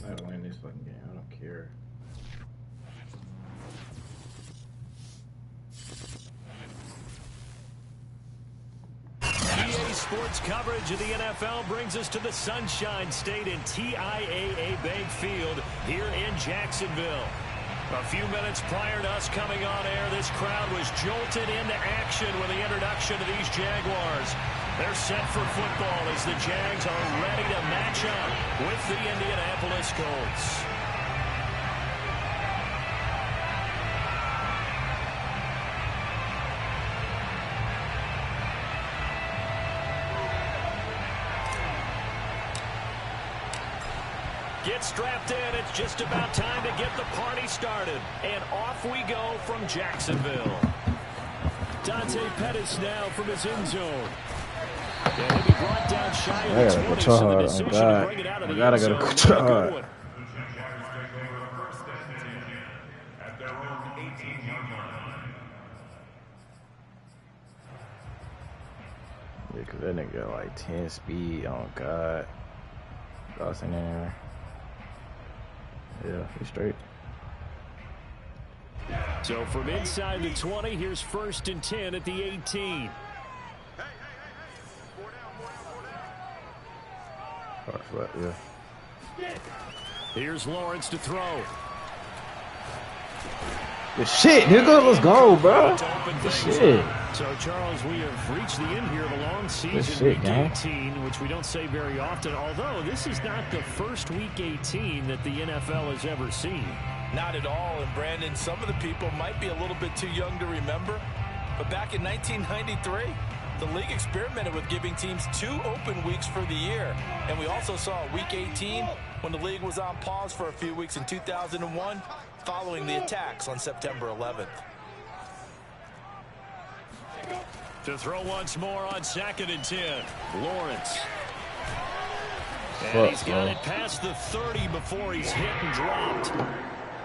I gotta win this fucking game. I don't care. EA Sports coverage of the NFL brings us to the Sunshine State and TIAA Bank Field here in Jacksonville. A few minutes prior to us coming on air, this crowd was jolted into action with the introduction of these Jaguars. They're set for football as the Jags are ready to match up with the Indianapolis Colts. Get strapped in. It's just about time to get the party started. And off we go from Jacksonville. Dante Pettis now from his end zone. And he'll be brought down shy of the 20, so the decision to bring it out of the end zone is a good one. Yeah, because that nigga got like 10 speed. Oh, God. Lost in there. Yeah, he's straight. So from inside the 20, here's 1st and 10 at the 18. Yeah. Here's Lawrence to throw. Good shit, nigga. Let's go, bro. Good shit. So, Charles, we have reached the end here of a long season, week 18, which we don't say very often, although this is not the first week 18 that the NFL has ever seen. Not at all, and Brandon, some of the people might be a little bit too young to remember, but back in 1993, the league experimented with giving teams 2 open weeks for the year, and we also saw week 18 when the league was on pause for a few weeks in 2001 following the attacks on September 11th. To throw once more on 2nd and 10. Lawrence. And he's got it past the 30 before he's hit and dropped.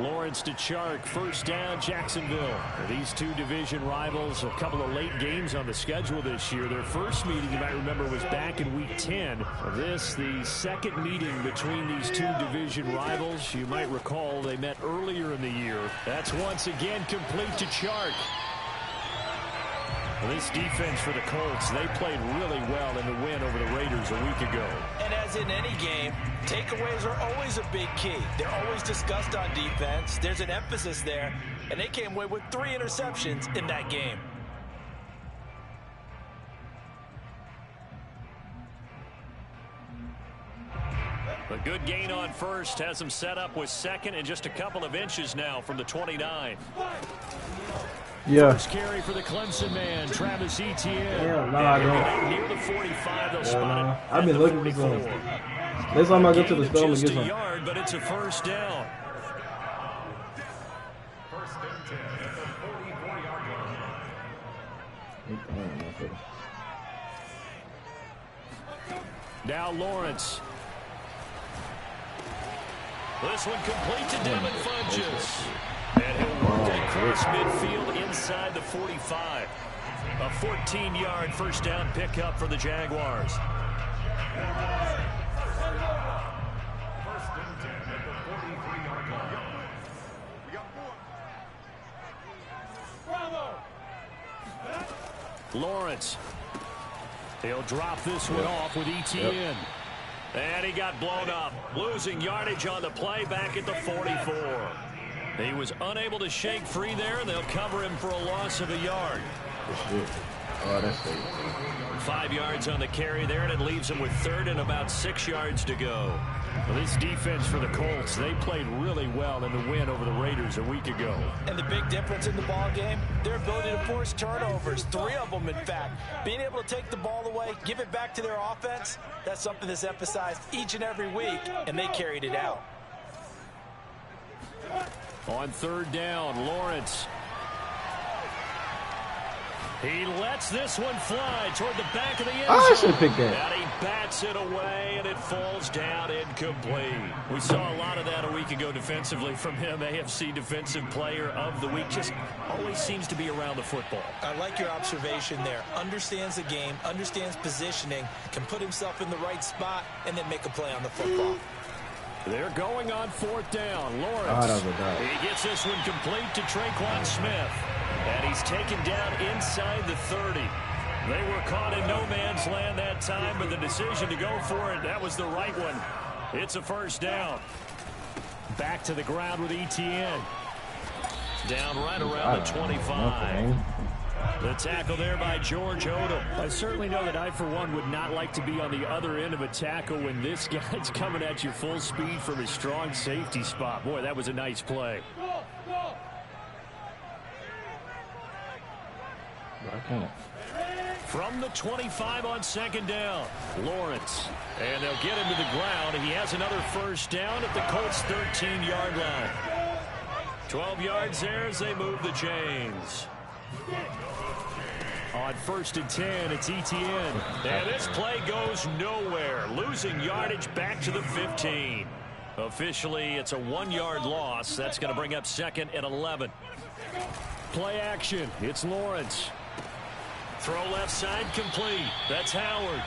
Lawrence to Chark, 1st down, Jacksonville. These two division rivals, a couple of late games on the schedule this year. Their first meeting, you might remember, was back in week 10. This, the second meeting between these two division rivals. You might recall they met earlier in the year. That's once again complete to Chark. Well, this defense for the Colts, they played really well in the win over the Raiders a week ago. And as in any game, takeaways are always a big key. They're always discussed on defense. There's an emphasis there, and they came away with 3 interceptions in that game. A good gain on 1st has them set up with 2nd and just a couple of inches now from the 29. Yeah. First carry for the Clemson man, Travis Etienne. Yeah, no, I don't. Near the 45, they'll spot it. I've been looking for some. Next time I go to the store, I'm gonna get some. Yard, but it's a 1st down. Now Lawrence. This one complete to Devin Funchess. And he'll work it across midfield inside the 45. A 14-yard 1st down pickup for the Jaguars. Lawrence. He'll drop this one off with Etienne. And he got blown up. Losing yardage on the play back at the 44. He was unable to shake free there, and they'll cover him for a loss of a yard. Oh, that's safe. 5 yards on the carry there, and it leaves him with 3rd and about 6 yards to go. Well, this defense for the Colts, they played really well in the win over the Raiders a week ago. And the big difference in the ball game, their ability to force turnovers, 3 of them, in fact. Being able to take the ball away, give it back to their offense, that's something that's emphasized each and every week, and they carried it out. On 3rd down, Lawrence. He lets this one fly toward the back of the end zone. I should have picked that. And he bats it away, and it falls down incomplete. We saw a lot of that a week ago defensively from him. AFC Defensive Player of the Week. Just always seems to be around the football. I like your observation there. Understands the game, understands positioning, can put himself in the right spot, and then make a play on the football. They're going on 4th down. Lawrence. He gets this one complete to Traquan Smith. And he's taken down inside the 30. They were caught in no man's land that time, but the decision to go for it, that was the right one. It's a 1st down. Back to the ground with Etienne. Down right around the 25. The tackle there by George Odom. I certainly know that I, for one, would not like to be on the other end of a tackle when this guy's coming at you full speed from his strong safety spot. Boy, that was a nice play. From the 25 on 2nd down, Lawrence. And they'll get him to the ground. He has another 1st down at the Colts' 13-yard line. 12 yards there as they move the chains. On 1st and 10, it's Etienne. And this play goes nowhere. Losing yardage back to the 15. Officially, it's a 1-yard loss. That's going to bring up 2nd and 11. Play action. It's Lawrence. Throw left side complete. That's Howard.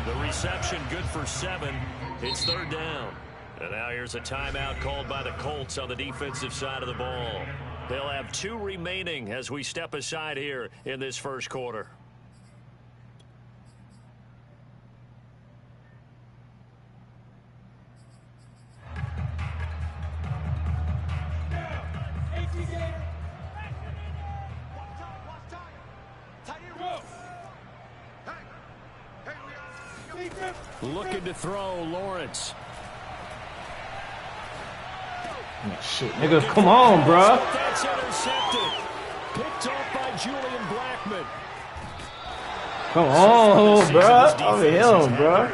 The reception good for 7. It's 3rd down. And now here's a timeout called by the Colts on the defensive side of the ball. They'll have 2 remaining as we step aside here in this 1st quarter. Looking to throw, Lawrence. Shit, nigga, come on, bro. That's intercepted. Picked off by Julian Blackman. Come on, bro. Over him, bro.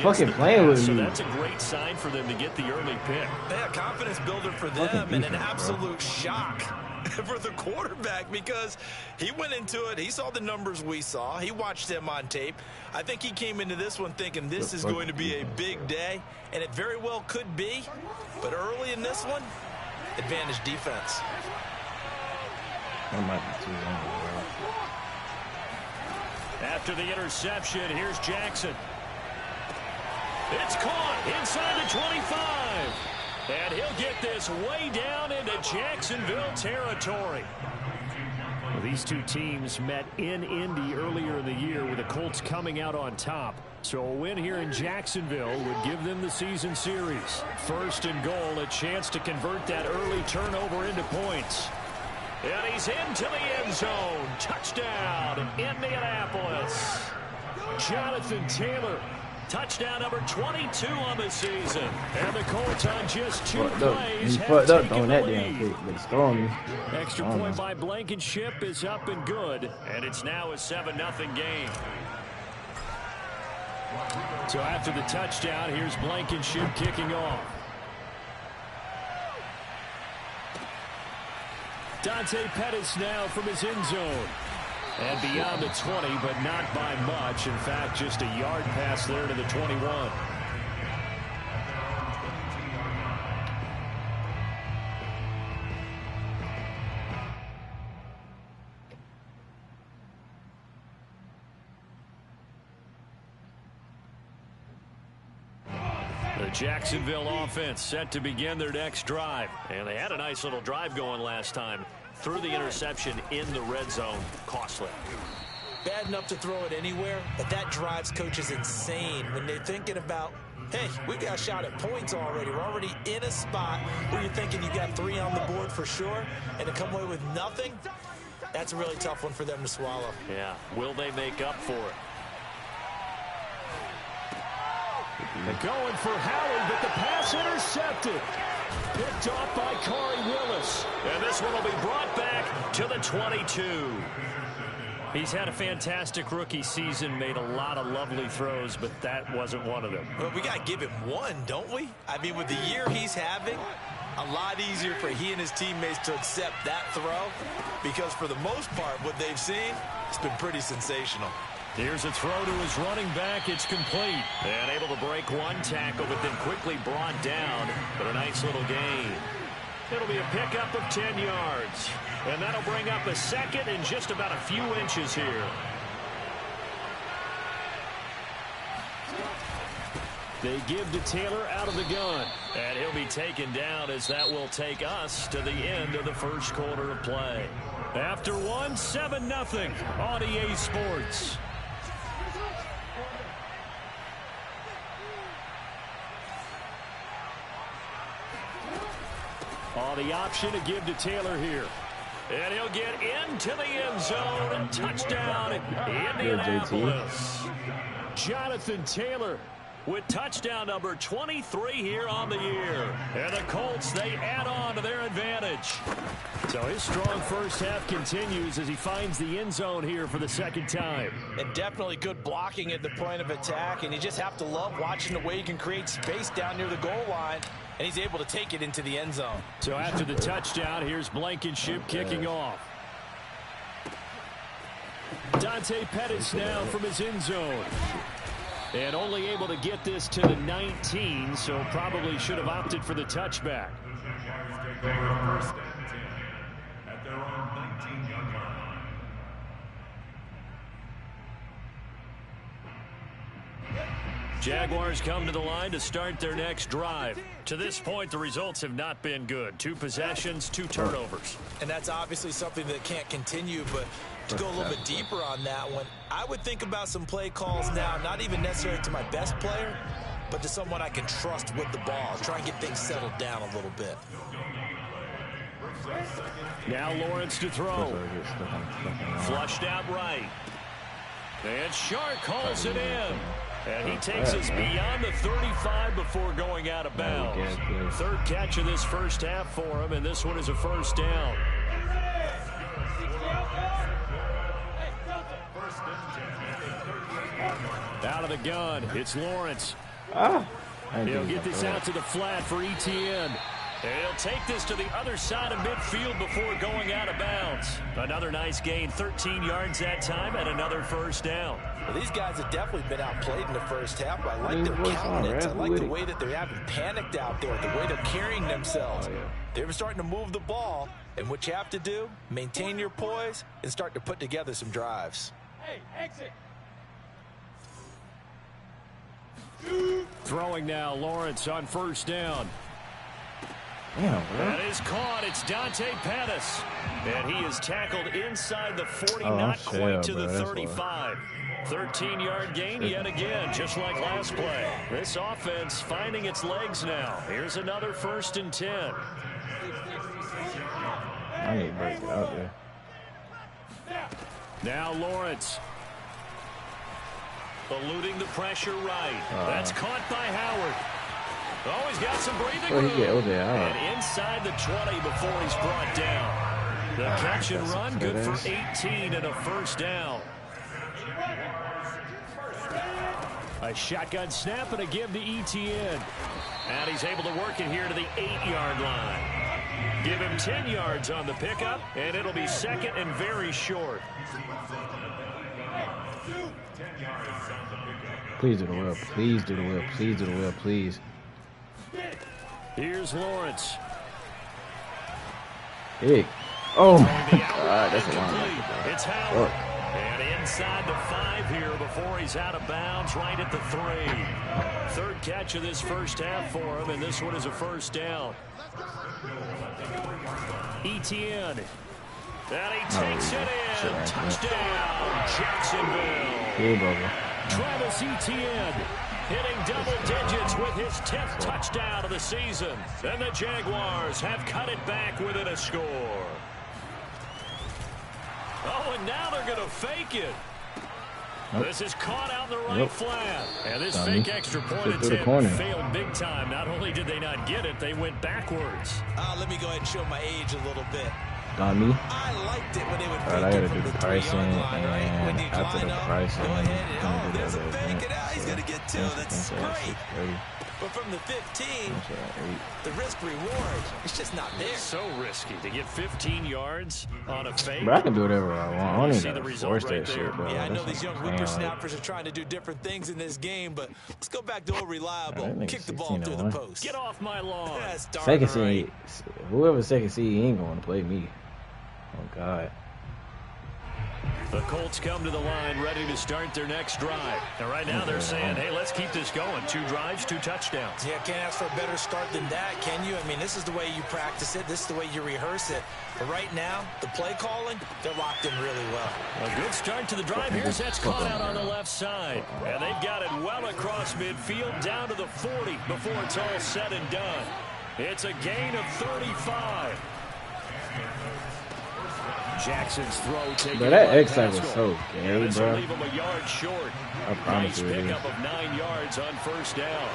Fucking playing with me. So that's a great sign for them to get the early pick. Yeah, confidence builder for them and an absolute shock for the quarterback because he went into it. He saw the numbers we saw. He watched them on tape. I think he came into this one thinking this is going to be a big day, and it very well could be. But early in this one, advantage defense. That might be too long, bro. After the interception, here's Jackson. It's caught inside the 25. And he'll get this way down into Jacksonville territory. Well, these two teams met in Indy earlier in the year with the Colts coming out on top. So a win here in Jacksonville would give them the season series. 1st and goal, a chance to convert that early turnover into points. And he's into the end zone. Touchdown, Indianapolis. Jonathan Taylor. Touchdown number 22 on the season. And the Colts on just 2 plays have taken the lead. Extra point by Blankenship is up and good. And it's now a 7-0 game. So after the touchdown, here's Blankenship kicking off. Dante Pettis now from his end zone. And beyond the 20, but not by much. In fact, just a yard pass there to the 21. The Jacksonville offense set to begin their next drive. And they had a nice little drive going last time. Threw the interception in the red zone. Costly. Bad enough to throw it anywhere, but that drives coaches insane when they're thinking about, hey, we got a shot at points already. We're already in a spot where you're thinking you got 3 on the board for sure, and to come away with nothing, that's a really tough one for them to swallow. Yeah. Will they make up for it? They're going for Howard, but the pass intercepted. Picked off by Corey Willis. And this one will be brought back to the 22. He's had a fantastic rookie season, made a lot of lovely throws, but that wasn't one of them. Well, we got to give him one, don't we? I mean, with the year he's having, a lot easier for he and his teammates to accept that throw because for the most part, what they've seen, it's been pretty sensational. Here's a throw to his running back. It's complete. And able to break one tackle, but then quickly brought down. But a nice little gain. It'll be a pickup of 10 yards. And that'll bring up a 2nd and just about a few inches here. They give to Taylor out of the gun. And he'll be taken down as that will take us to the end of the first quarter of play. After one, 7-0 on EA Sports. On the option to give to Taylor here. And he'll get into the end zone and touchdown Indianapolis. Jonathan Taylor with touchdown number 23 here on the year. And the Colts, they add on to their advantage. So his strong first half continues as he finds the end zone here for the second time. And definitely good blocking at the point of attack, and you just have to love watching the way he can create space down near the goal line, and he's able to take it into the end zone. So after the touchdown, here's Blankenship kicking off. Dante Pettis now from his end zone. And only able to get this to the 19, so probably should have opted for the touchback. Jaguars come to the line to start their next drive. To this point, the results have not been good. 2 possessions, 2 turnovers. And that's obviously something that can't continue, but to go a little bit deeper on that one, I would think about some play calls now, not even necessarily to my best player, but to someone I can trust with the ball. Try and get things settled down a little bit. Now Lawrence to throw. Flushed out right. And Shark calls it in. And he takes us beyond the 35 before going out of bounds. Third catch of this first half for him, and this one is a first down. Out of the gun, it's Lawrence. He'll get this out to the flat for Etienne. And he'll take this to the other side of midfield before going out of bounds. Another nice gain, 13 yards that time, and another first down. Well, these guys have definitely been outplayed in the first half, but I like their countenance. I like the way that they haven't panicked out there, the way they're carrying themselves. They're starting to move the ball, and what you have to do, maintain your poise and start to put together some drives. Hey, exit. Throwing now, Lawrence on first down. That is caught. It's Dante Pettis. And he is tackled inside the 40, not quite to the 35. 13-yard gain yet again, just like last play. This offense finding its legs now. Here's another 1st and 10. I need to break it out there. Now Lawrence. Eluding the pressure right. That's caught by Howard. Oh, he's got some breathing room. And inside the 20 before he's brought down. The catch and run, good for 18 and a first down. A shotgun snap and a give to Etienne. And he's able to work it here to the 8-yard line. Give him 10 yards on the pickup, and it'll be second and very short. Please do the whip. Please do the whip. Please do the whip. Please. Here's Lawrence. Big. Oh my God, that's a long. It's Howard. And inside the 5 here before he's out of bounds, right at the 3. Third catch of this first half for him, and this one is a first down. Etienne. And he takes it in. Touchdown, Jacksonville. Hey, brother. Travis Etienne hitting double digits with his 10th touchdown of the season. And the Jaguars have cut it back within a score. Oh, and now they're going to fake it. Nope. This is caught out in the right flat. And this fake extra point attempt failed big time. Not only did they not get it, they went backwards. Let me go ahead and show my age a little bit. On me. I liked it when they would fake I gotta it from do the the pricing, 3-yard line, right? and When you after the line up, pricing, go ahead and gonna do there's the a other fake event. it out. He's going to get 2. That's great. But from the 15, the risk reward, it's just not there. So risky to get 15 yards on a fake. But I can do whatever I want. I don't See even the gotta result force right that there. shit, bro. Yeah, I know That's these young like, whippersnappers are trying to do different things in this game, but let's go back to old reliable. That Kick the nigga's ball through the 16-1. post. Get off my lawn. That's darn Second right. seed, whoever's second seed ain't going to play me. Oh God. The Colts come to the line ready to start their next drive. And right now they're saying, hey, let's keep this going. 2 drives, 2 touchdowns. Yeah, can't ask for a better start than that, can you? I mean, this is the way you practice it. This is the way you rehearse it. But right now, the play calling, they're locked in really well. A good start to the drive. Here's that's caught out on the left side. And they've got it well across midfield down to the 40 before it's all said and done. It's a gain of 35. Jackson's throw taken. But that X-side was so gay, bro. Leave him a yard short. I promise you it is. Nice pickup of 9 yards on first down.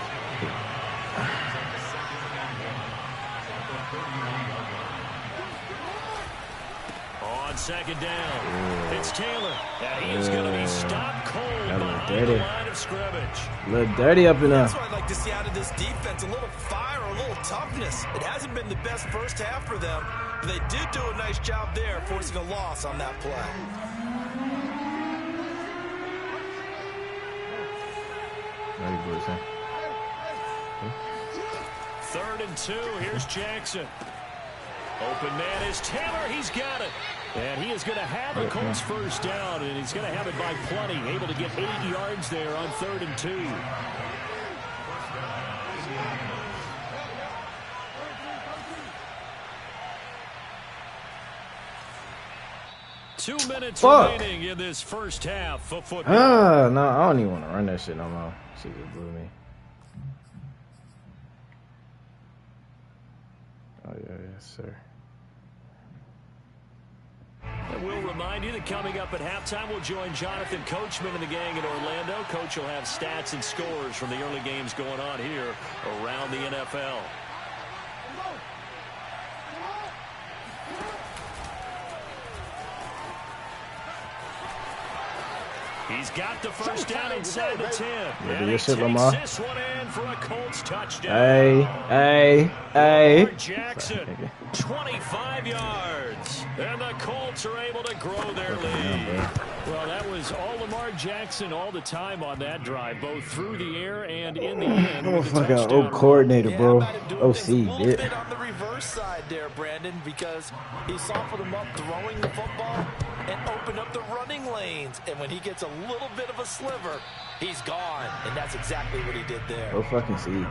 On second down, it's Taylor. And he's going to be stopped cold behind the line of scrimmage. A little dirty up in there. That's what I'd like to see out of this defense. A little fire, a little toughness. It hasn't been the best first half for them. But they did do a nice job there, forcing a loss on that play. Third and 2. Here's Jackson. Open man is Taylor. He's got it. And he is going to have a Colts first down, and he's going to have it by plenty. Able to get 8 yards there on 3rd and 2. 2 minutes remaining in this first half of football. No, I don't even want to run that shit no more. She just blew me. Oh, yeah, yes, sir. And we'll remind you that coming up at halftime, we'll join Jonathan Coachman and the gang in Orlando. Coach will have stats and scores from the early games going on here around the NFL. He's got the first down inside the 10. And he takes this one in for a Colts touchdown. Hey. Jackson, 25 yards. And the Colts are able to grow their lead. Well, that was all Lamar Jackson all the time on that drive, both through the air and in the end. I'm a fucking old coordinator, bro. OC, a little bit on the reverse side there, Brandon, because he softened him up throwing the football and opened up the running lanes. And when he gets a little bit of a sliver, he's gone. And that's exactly what he did there. Go fucking see.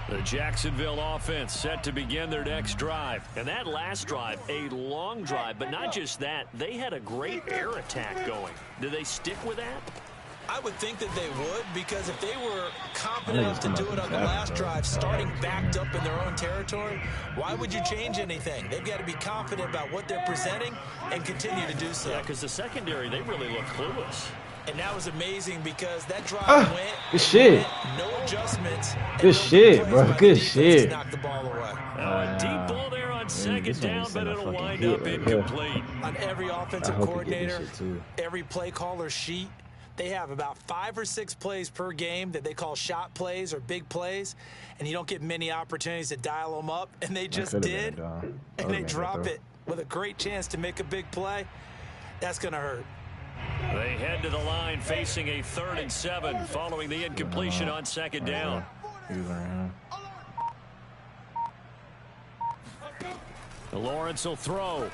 The Jacksonville offense set to begin their next drive. And that last drive, a long drive, but not just that, they had a great air attack going. Do they stick with that? I would think that they would, because if they were confident enough to do it on the last drive, starting backed up in their own territory, why would you change anything? They've got to be confident about what they're presenting and continue to do so. Yeah, because the secondary, they really look clueless. And that was amazing because that drive went, good shit. No adjustments. Good shit, bro. Good shit. Knocked the ball away. A deep ball there on second down, but it'll wind up incomplete. On every offensive coordinator, every play caller sheet, they have about 5 or 6 plays per game that they call shot plays or big plays, and you don't get many opportunities to dial them up, and they just did, and they drop it with a great chance to make a big play. That's going to hurt. They head to the line facing a 3rd and 7 following the incompletion on second down. Lawrence will throw.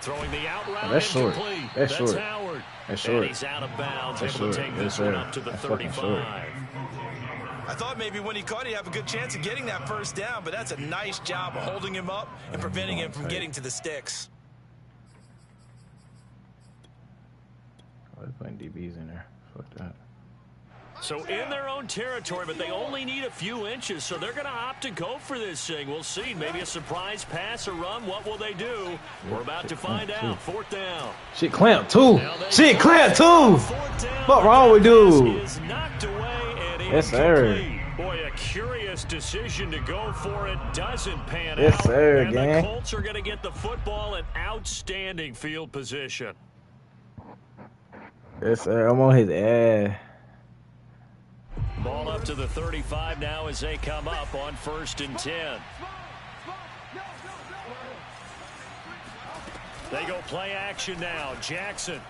Throwing the out route. That's short. That's short. Howard. That's short. And he's out of bounds. Able to take this one up to the 35. I thought maybe when he caught, he'd have a good chance of getting that first down, but that's a nice job of holding him up and preventing him from getting to the sticks. They're playing DBs in there. Fuck that. So in their own territory, but they only need a few inches, so they're going to opt to go for this thing. We'll see. Maybe a surprise pass or run. What will they do? We're about to find out. 4th down. Shit clamp too. Shit clamp too. What wrong with dude? Yes, sir. Boy, a curious decision to go for it. Doesn't pan out. Yes, sir, and gang. the Colts are going to get the football in outstanding field position. Yes, sir. I'm on his ass. Ball up to the 35 now as they come up on 1st and 10. They go play action now. Jackson.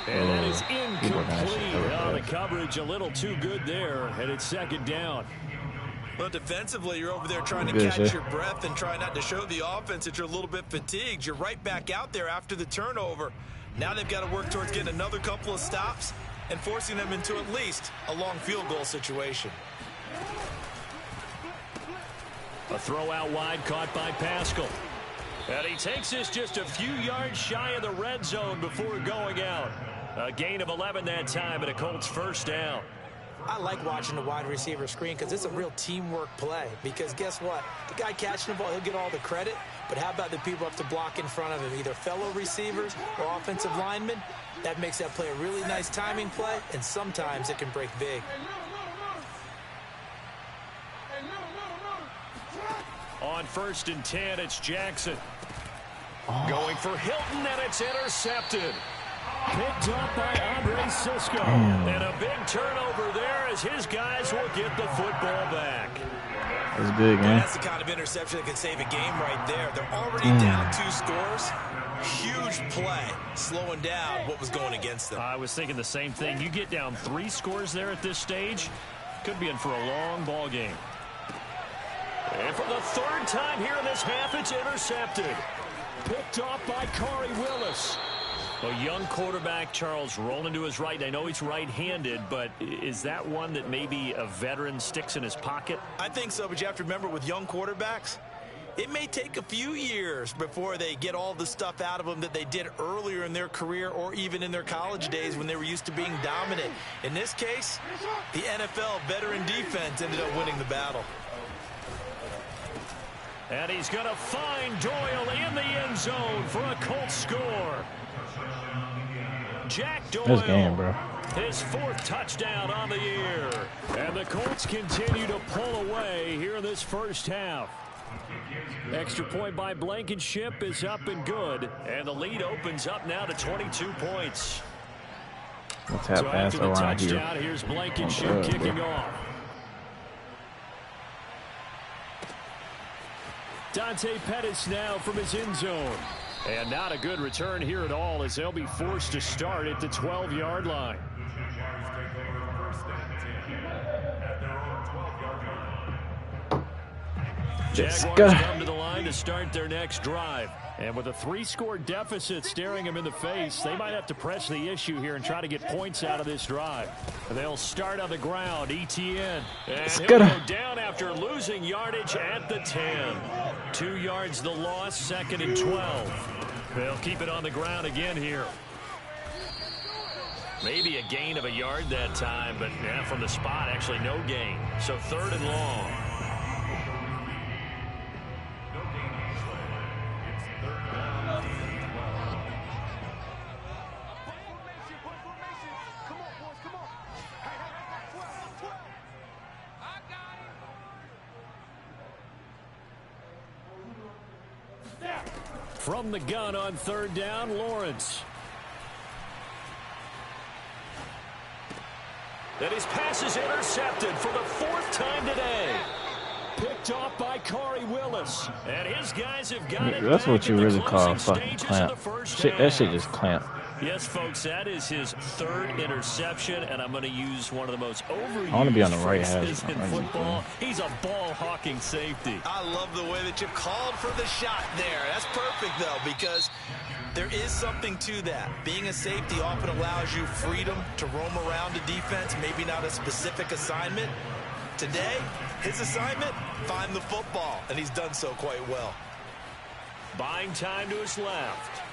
And that is incomplete. Oh, the coverage a little too good there, and it's second down. Well, defensively, you're over there trying to catch your breath and try not to show the offense that you're a little bit fatigued. You're right back out there after the turnover. Now they've got to work towards getting another couple of stops and forcing them into at least a long field goal situation. A throw out wide caught by Pascal. And he takes this just a few yards shy of the red zone before going out. A gain of 11 that time and a Colts first down. I like watching the wide receiver screen because it's a real teamwork play. Because guess what? The guy catching the ball, he'll get all the credit. But how about the people up to block in front of him, either fellow receivers or offensive linemen? That makes that play a really nice timing play, and sometimes it can break big. On 1st and 10, it's Jackson. Going for Hilton, and it's intercepted. Picked up by Andre Sisco. And a big turnover there as his guys will get the football back. That's good, man. That's the kind of interception that can save a game right there. They're already down 2 scores. Huge play, slowing down what was going against them. I was thinking the same thing. You get down 3 scores there at this stage, could be in for a long ball game. And for the 3rd time here in this half, it's intercepted. Picked off by Corey Willis. A young quarterback, Charles, rolling to his right. I know he's right-handed, but is that one that maybe a veteran sticks in his pocket? I think so, but you have to remember with young quarterbacks, it may take a few years before they get all the stuff out of them that they did earlier in their career or even in their college days when they were used to being dominant. In this case, the NFL veteran defense ended up winning the battle. And he's going to find Doyle in the end zone for a Colts score. Jack Doyle, this game, bro. His 4th touchdown on the year. And the Colts continue to pull away here in this first half. Extra point by Blankenship is up and good. And the lead opens up now to 22 points. Let's have so after the touchdown, here. Here's Blankenship kicking off. Dante Pettis now from his end zone. And not a good return here at all as they'll be forced to start at the 12-yard line. Jaguars come to the line to start their next drive. And with a 3-score deficit staring them in the face, they might have to press the issue here and try to get points out of this drive. They'll start on the ground. Etienne. And he'll go down after losing yardage at the 10. 2 yards the loss, 2nd and 12. They'll keep it on the ground again here. Maybe a gain of a yard that time, but yeah, from the spot, actually no gain. So 3rd and long. From the gun on 3rd down, Lawrence. And his pass is intercepted for the 4th time today. Picked off by Corey Willis. And his guys have got it. That's what you really call a fucking clamp. Shit, that shit just clamp. Yes, folks, that is his 3rd interception, and I'm going to use one of the most overused I want to be on the right phrases half in football. He's a ball-hawking safety. I love the way that you called for the shot there. That's perfect, though, because there is something to that. Being a safety often allows you freedom to roam around a defense, maybe not a specific assignment. Today, his assignment, find the football, and he's done so quite well. Buying time to his left.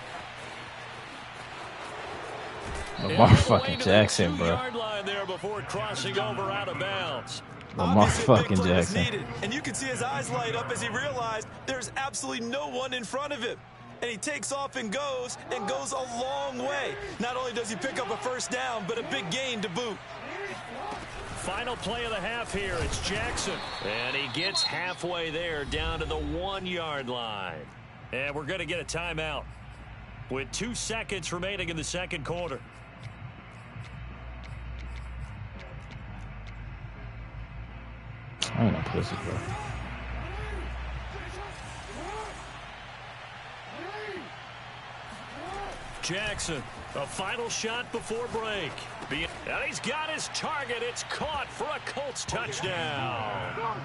Lamar fucking Jackson, bro. There before crossing over out of bounds. Lamar fucking Jackson. And you can see his eyes light up as he realized there's absolutely no one in front of him. And he takes off and goes a long way. Not only does he pick up a 1st down, but a big gain to boot. Final play of the half here. It's Jackson. And he gets halfway there down to the 1-yard line. And we're going to get a timeout with 2 seconds remaining in the 2nd quarter. I ain't no pussy, bro. Jackson. A final shot before break. And he's got his target. It's caught for a Colts touchdown.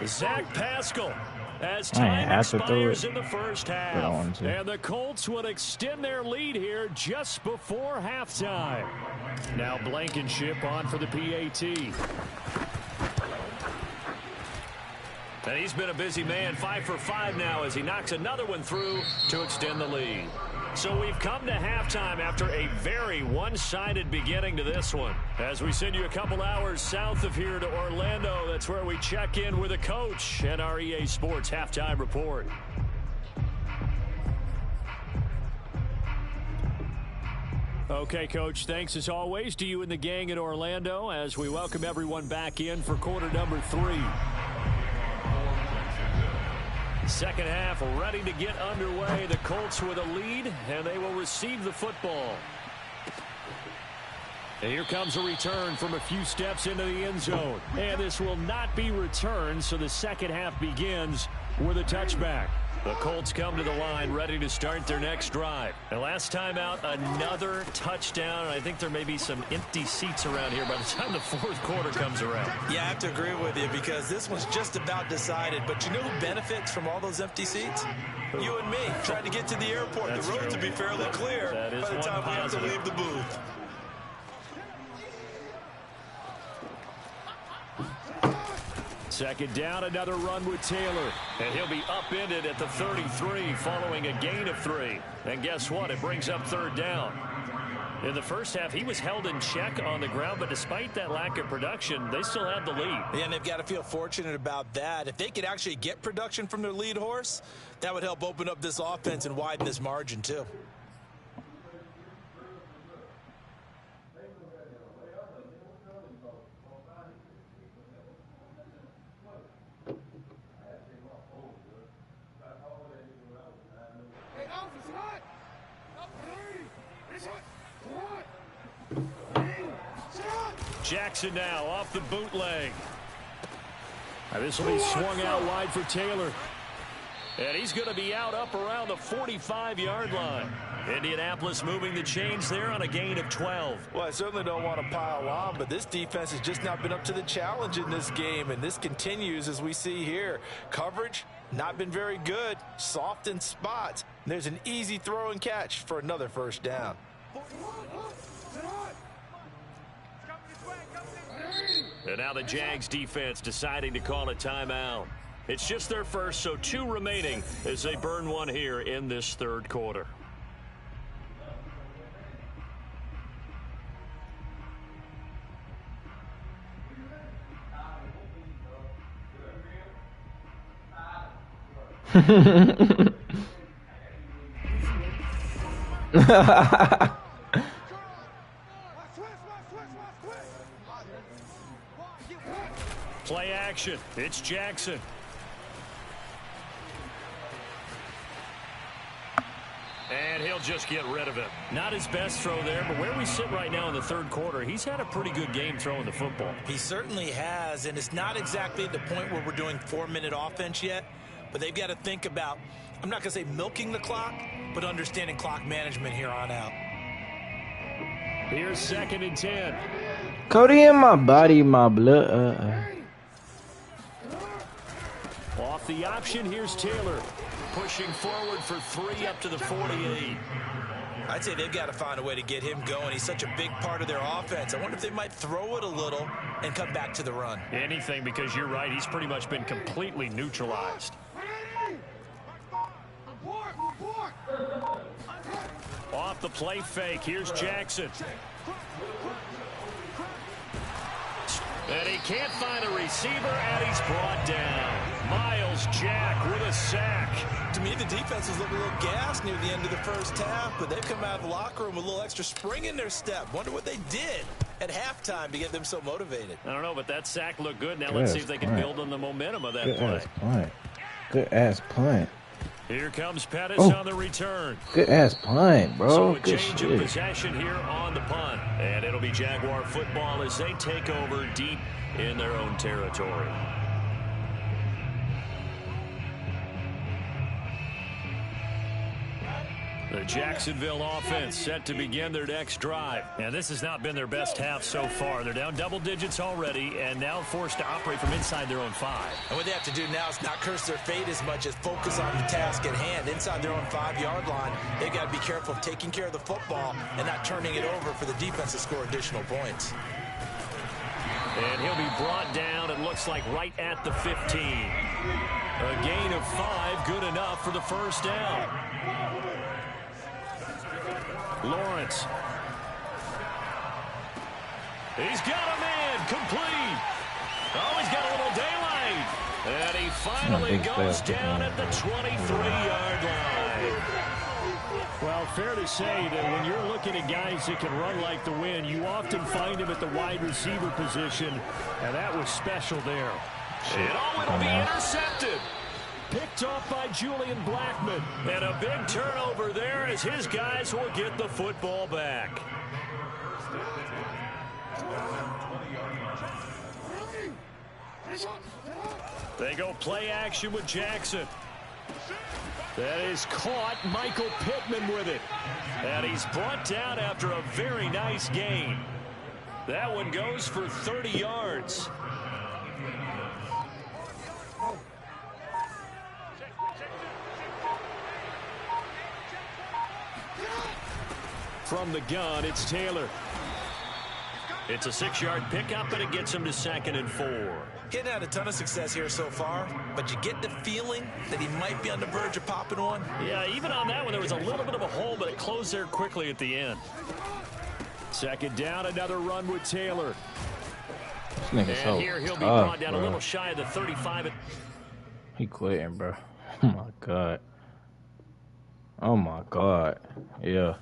Zach Pascal. As time expires in the first half. And the Colts would extend their lead here just before halftime. Now Blankenship on for the PAT. And he's been a busy man, 5 for 5 now as he knocks another one through to extend the lead. So we've come to halftime after a very one-sided beginning to this one. As we send you a couple hours south of here to Orlando, that's where we check in with the coach and our EA Sports Halftime Report. Okay, Coach, thanks as always to you and the gang in Orlando as we welcome everyone back in for quarter number 3. Second half ready to get underway. The Colts with a lead, and they will receive the football. And here comes a return from a few steps into the end zone. And this will not be returned, so the second half begins with a touchback. The Colts come to the line ready to start their next drive. And last time out, another touchdown. I think there may be some empty seats around here by the time the fourth quarter comes around. Yeah, I have to agree with you because this one's just about decided. But you know who benefits from all those empty seats? You and me, trying to get to the airport. That's the road to be fairly clear by the time we have to leave the booth. Second down, another run with Taylor. And he'll be upended at the 33 following a gain of 3. And guess what? It brings up third down. In the first half, he was held in check on the ground, but despite that lack of production, they still have the lead. Yeah, and they've got to feel fortunate about that. If they could actually get production from their lead horse, that would help open up this offense and widen this margin, too. Jackson now off the bootleg. This will be swung out wide for Taylor. And he's going to be out up around the 45-yard line. Indianapolis moving the chains there on a gain of 12. Well, I certainly don't want to pile on, but this defense has just not been up to the challenge in this game, and this continues as we see here. Coverage, not been very good, soft in spots. And there's an easy throw and catch for another first down. And now the Jags defense deciding to call a timeout. It's just their first, so 2 remaining as they burn one here in this third quarter. Play action. It's Jackson. And he'll just get rid of it. Not his best throw there, but where we sit right now in the third quarter, he's had a pretty good game throwing the football. He certainly has, and it's not exactly at the point where we're doing 4-minute offense yet, but they've got to think about, I'm not going to say milking the clock, but understanding clock management here on out. Here's 2nd and 10. Cody in my body, my blood. Off the option, here's Taylor. Pushing forward for 3 up to the 48. I'd say they've got to find a way to get him going. He's such a big part of their offense. I wonder if they might throw it a little and come back to the run. Anything, because you're right. He's pretty much been completely neutralized. Off the play fake, here's Jackson. And he can't find a receiver, and he's brought down. Myles Jack with a sack. To me, the defense was looking a little gassed near the end of the first half, but they've come out of the locker room with a little extra spring in their step. Wonder what they did at halftime to get them so motivated. I don't know, but that sack looked good. Now let's see if they can build on the momentum of that play. Good-ass punt. Here comes Pettis on the return. Good-ass punt, bro. So a change of possession here on the punt. And it'll be Jaguar football as they take over deep in their own territory. The Jacksonville offense set to begin their next drive. And this has not been their best half so far. They're down double digits already and now forced to operate from inside their own 5. And what they have to do now is not curse their fate as much as focus on the task at hand. Inside their own 5-yard line, they've got to be careful of taking care of the football and not turning it over for the defense to score additional points. And he'll be brought down, it looks like, right at the 15. A gain of 5, good enough for the first down. Lawrence. He's got a man, complete. Oh, he's got a little daylight. And he finally goes down at the 23-yard line. Well, fair to say that when you're looking at guys that can run like the wind, you often find him at the wide receiver position, and that was special there. And will be intercepted. Picked off by Julian Blackmon. And a big turnover there as his guys will get the football back. They go play action with Jackson. That is caught. Michael Pittman with it. And he's brought down after a very nice gain. That one goes for 30 yards. From the gun, it's Taylor. It's a 6-yard pickup, and it gets him to 2nd and 4. He hadn't had a ton of success here so far, but you get the feeling that he might be on the verge of popping one. Yeah, even on that one, there was a little bit of a hole, but it closed there quickly at the end. 2nd down, another run with Taylor. And here he'll be brought down a little shy of the 35. He quitting, bro. Oh, my God. Oh, my God. Yeah.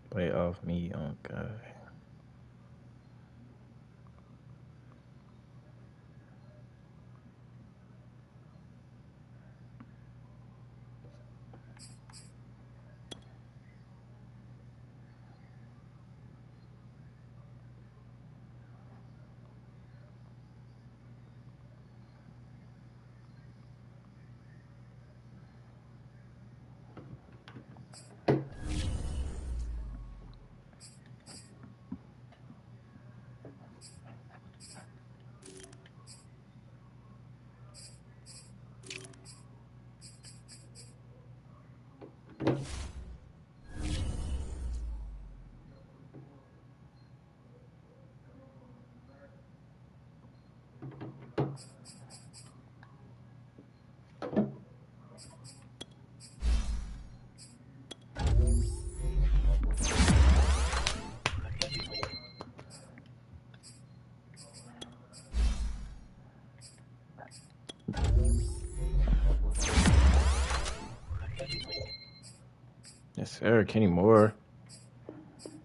Play off me, oh God. Yes, sir. Kenny Moore.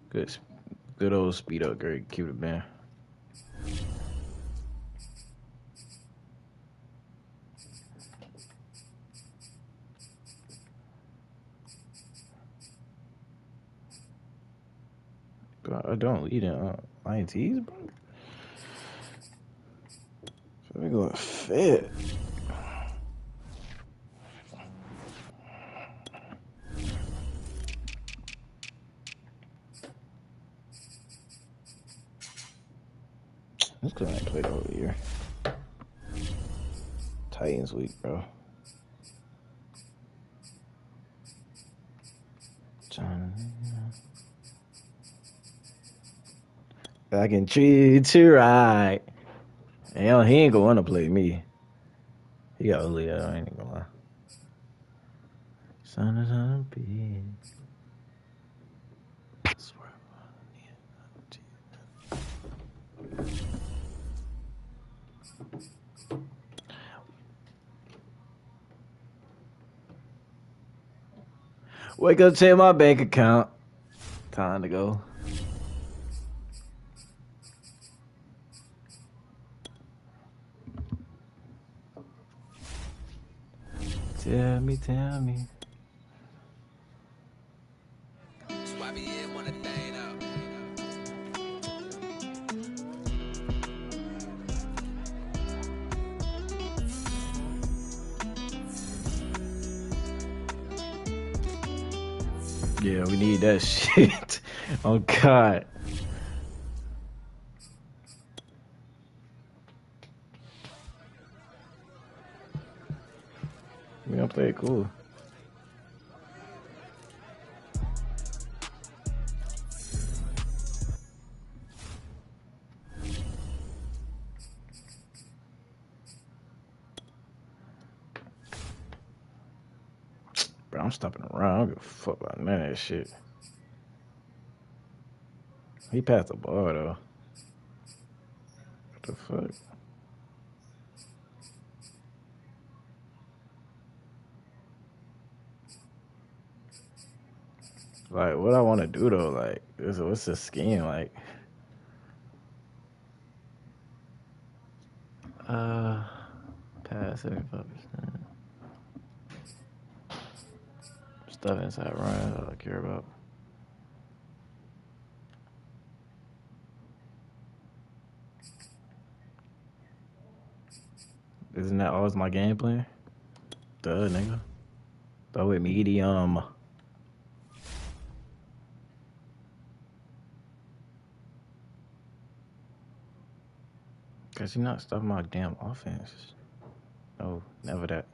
Good old speed up, great. Keep it, man. I don't lead in INTs, bro. So we going fit. This guy ain't played all year. Titans week, bro. I can treat you right. And he ain't gonna wanna play me. He got ugly, I ain't gonna lie. Son of a bitch. I swear. Wake up, check my bank account. Time to go. Tell me. Yeah, we need that shit. Oh, God. We gonna play it cool. Bro, I'm stopping around. I don't give a fuck about none of that shit. He passed the ball, though. What the fuck? Like, what I want to do, though, like, what's the scheme, like? Pass 75%. Stuff inside run, that's all I care about. Isn't that always my game plan? Duh, nigga. Throw it medium. Cause you're not stopping my damn offense. No, never that.